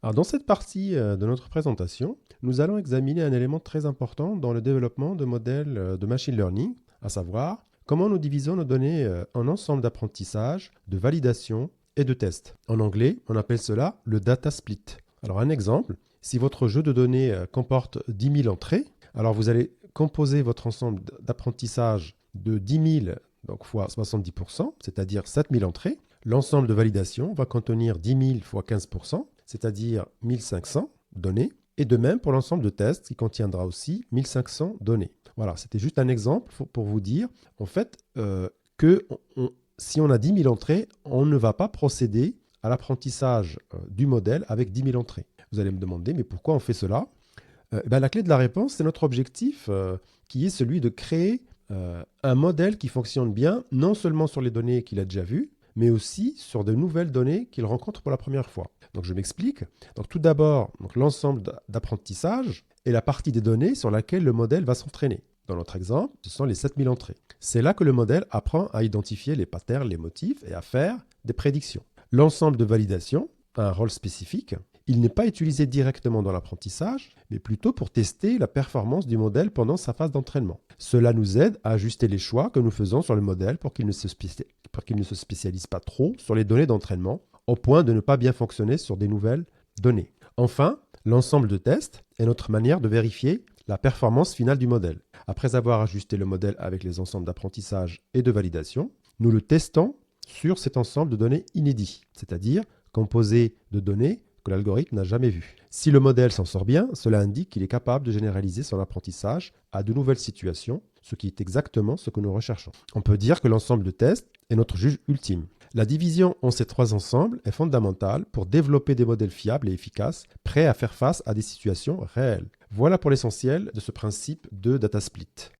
Alors, dans cette partie de notre présentation, nous allons examiner un élément très important dans le développement de modèles de machine learning, à savoir comment nous divisons nos données en ensemble d'apprentissage, de validation et de test. En anglais, on appelle cela le data split. Alors un exemple, si votre jeu de données comporte 10 000 entrées, alors vous allez composer votre ensemble d'apprentissage de 10 000 donc fois 70%, c'est-à-dire 7 000 entrées. L'ensemble de validation va contenir 10 000 fois 15%, c'est-à-dire 1500 données. Et de même pour l'ensemble de tests qui contiendra aussi 1500 données. Voilà, c'était juste un exemple pour vous dire en fait que si on a 10 000 entrées, on ne va pas procéder à l'apprentissage du modèle avec 10 000 entrées. Vous allez me demander, mais pourquoi on fait cela? La clé de la réponse, c'est notre objectif qui est celui de créer un modèle qui fonctionne bien, non seulement sur les données qu'il a déjà vues, mais aussi sur de nouvelles données qu'il rencontre pour la première fois. Donc je m'explique. Donc tout d'abord, l'ensemble d'apprentissage est la partie des données sur laquelle le modèle va s'entraîner. Dans notre exemple, ce sont les 7000 entrées. C'est là que le modèle apprend à identifier les patterns, les motifs et à faire des prédictions. L'ensemble de validation a un rôle spécifique. Il n'est pas utilisé directement dans l'apprentissage, mais plutôt pour tester la performance du modèle pendant sa phase d'entraînement. Cela nous aide à ajuster les choix que nous faisons sur le modèle pour qu'il ne se spécialise pas trop sur les données d'entraînement, au point de ne pas bien fonctionner sur des nouvelles données. Enfin, l'ensemble de tests est notre manière de vérifier la performance finale du modèle. Après avoir ajusté le modèle avec les ensembles d'apprentissage et de validation, nous le testons sur cet ensemble de données inédits, c'est-à-dire composé de données que l'algorithme n'a jamais vues. Si le modèle s'en sort bien, cela indique qu'il est capable de généraliser son apprentissage à de nouvelles situations, ce qui est exactement ce que nous recherchons. On peut dire que l'ensemble de tests est notre juge ultime. La division en ces trois ensembles est fondamentale pour développer des modèles fiables et efficaces, prêts à faire face à des situations réelles. Voilà pour l'essentiel de ce principe de data split.